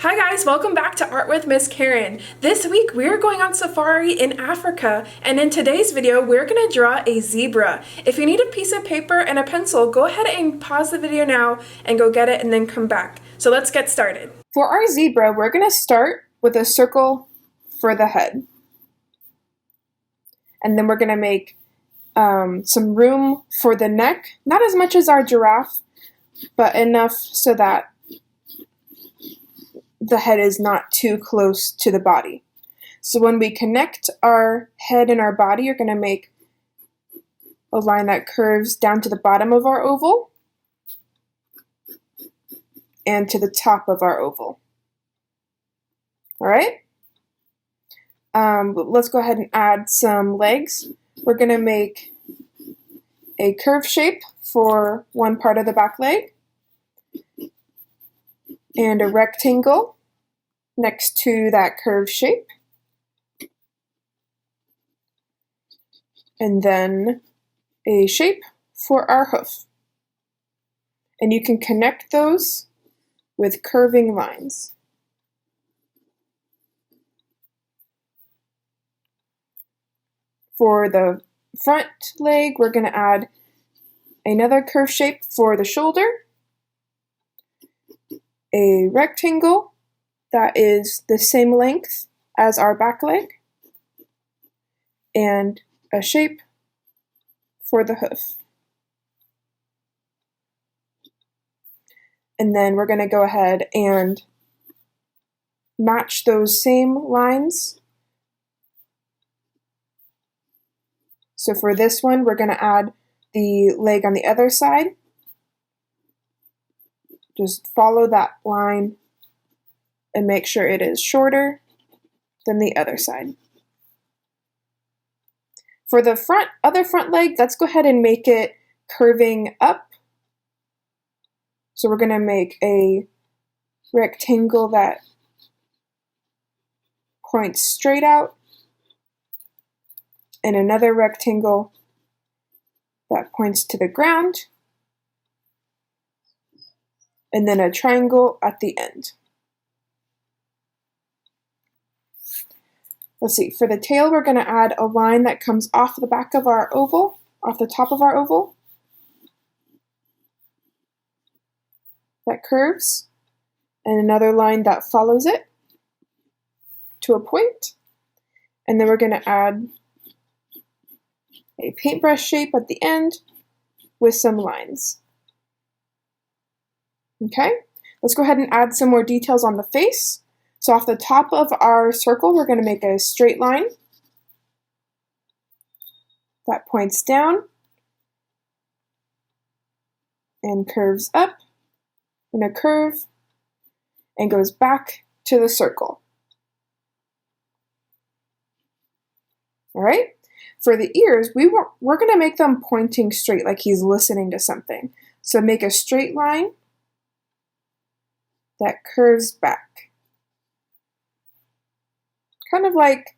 Hi guys, welcome back to Art with Miss Karen. This week we're going on safari in Africa, and in today's video we're going to draw a zebra. If you need a piece of paper and a pencil, go ahead and pause the video now and go get it and then come back. So let's get started. For our zebra, we're going to start with a circle for the head. And then we're going to make some room for the neck, not as much as our giraffe, but enough so that the head is not too close to the body. So when we connect our head and our body, you're going to make a line that curves down to the bottom of our oval and to the top of our oval. All right? Let's go ahead and add some legs. We're going to make a curve shape for one part of the back leg and a rectangle next to that curve shape, and then a shape for our hoof. And you can connect those with curving lines. For the front leg, we're going to add another curve shape for the shoulder, a rectangle that is the same length as our back leg, and a shape for the hoof. And then we're going to go ahead and match those same lines. So for this one, we're going to add the leg on the other side. Just follow that line and make sure it is shorter than the other side. For the other front leg, let's go ahead and make it curving up. So we're going to make a rectangle that points straight out, and another rectangle that points to the ground, and then a triangle at the end. Let's see, for the tail, we're going to add a line that comes off the back of our oval, off the top of our oval, that curves, and another line that follows it to a point. And then we're going to add a paintbrush shape at the end with some lines. Okay, let's go ahead and add some more details on the face. So off the top of our circle, we're going to make a straight line that points down and curves up in a curve and goes back to the circle. All right, for the ears, we're going to make them pointing straight like he's listening to something. So make a straight line that curves back. Kind of like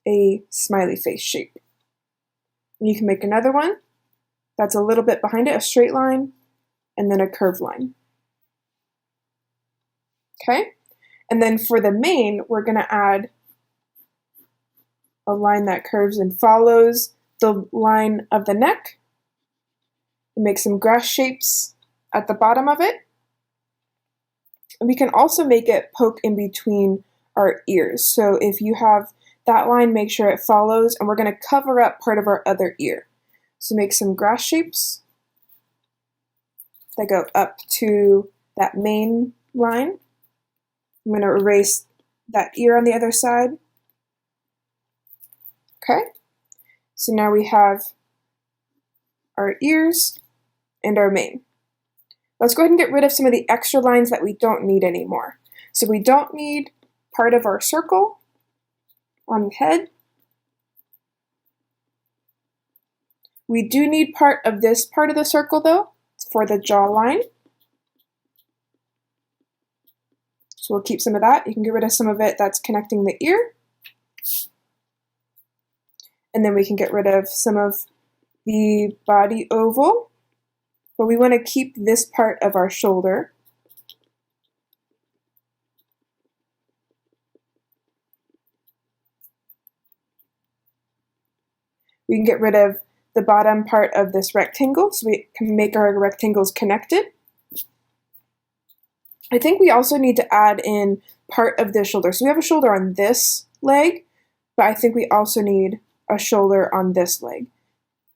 a smiley face shape. And you can make another one that's a little bit behind it, a straight line, and then a curved line. Okay? And then for the mane, we're going to add a line that curves and follows the line of the neck. And make some grass shapes at the bottom of it. And we can also make it poke in between our ears. So if you have that line, make sure it follows, and we're going to cover up part of our other ear. So make some grass shapes that go up to that main line. I'm going to erase that ear on the other side. Okay, so now we have our ears and our mane. Let's go ahead and get rid of some of the extra lines that we don't need anymore. So we don't need part of our circle on the head. We do need part of this part of the circle though, for the jawline. So we'll keep some of that. You can get rid of some of it that's connecting the ear. And then we can get rid of some of the body oval. But we want to keep this part of our shoulder We can get rid of the bottom part of this rectangle so we can make our rectangles connected. I think we also need to add in part of the shoulder. So we have a shoulder on this leg, but I think we also need a shoulder on this leg.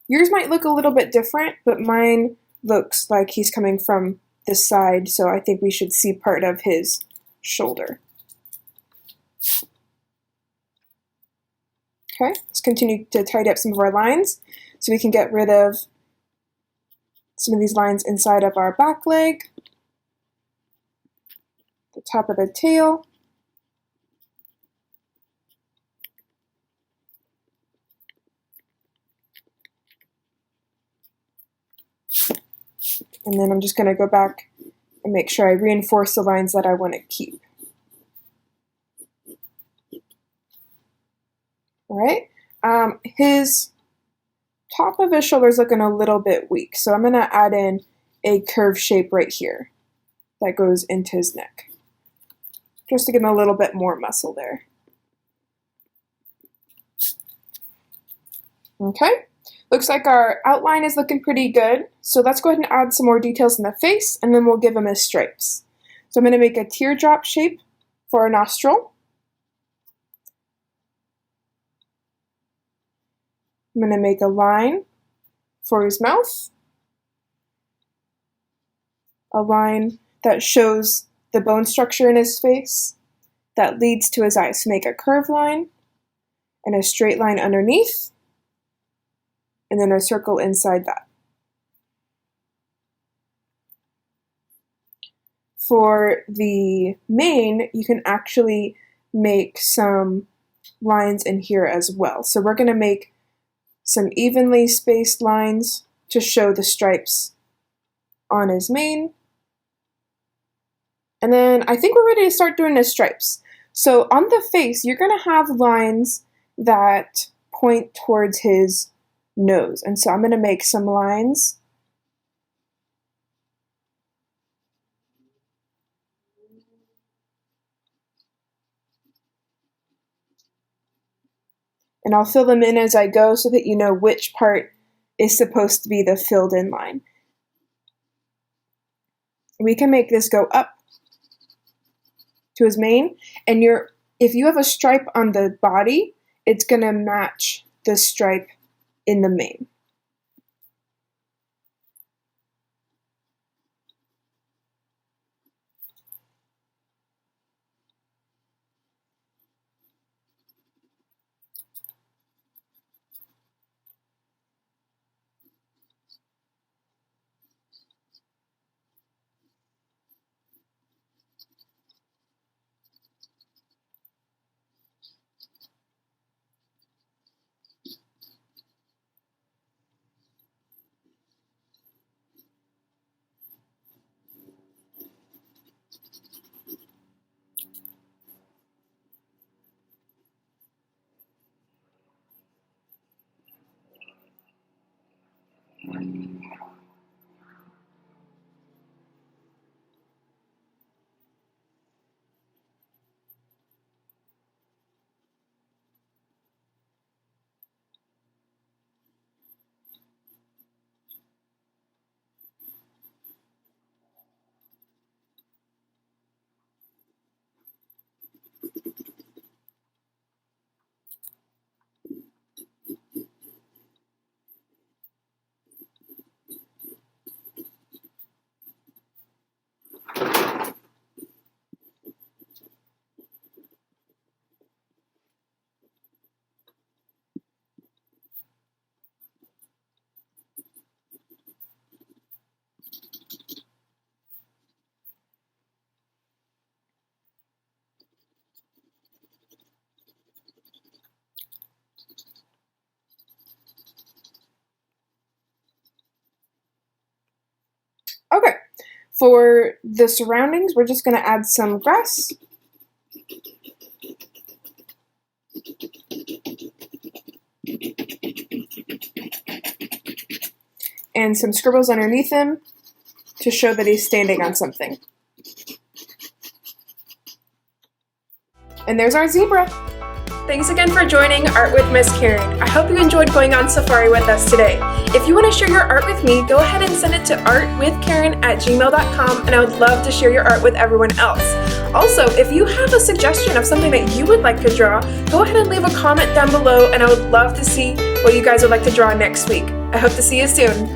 Yours might look a little bit different, but mine looks like he's coming from this side, so I think we should see part of his shoulder. Okay, let's continue to tidy up some of our lines so we can get rid of some of these lines inside of our back leg, the top of the tail, and then I'm just going to go back and make sure I reinforce the lines that I want to keep. All right, his top of his shoulder is looking a little bit weak, so I'm going to add in a curve shape right here that goes into his neck, just to give him a little bit more muscle there. Okay, looks like our outline is looking pretty good, so let's go ahead and add some more details in the face, and then we'll give him his stripes. So I'm going to make a teardrop shape for a nostril. I'm going to make a line for his mouth, a line that shows the bone structure in his face that leads to his eyes. So make a curved line and a straight line underneath, and then a circle inside that. For the mane, you can actually make some lines in here as well. So we're going to make some evenly spaced lines to show the stripes on his mane. And then I think we're ready to start doing his stripes. So on the face, you're going to have lines that point towards his nose. And so I'm going to make some lines and I'll fill them in as I go so that you know which part is supposed to be the filled in line. We can make this go up to his mane, and if you have a stripe on the body, it's going to match the stripe in the mane. Okay, for the surroundings, we're just going to add some grass. And some scribbles underneath him to show that he's standing on something. And there's our zebra. Thanks again for joining Art with Miss Karen. I hope you enjoyed going on safari with us today. If you want to share your art with me, go ahead and send it to artwithkaren@gmail.com, and I would love to share your art with everyone else. Also, if you have a suggestion of something that you would like to draw, go ahead and leave a comment down below, and I would love to see what you guys would like to draw next week. I hope to see you soon.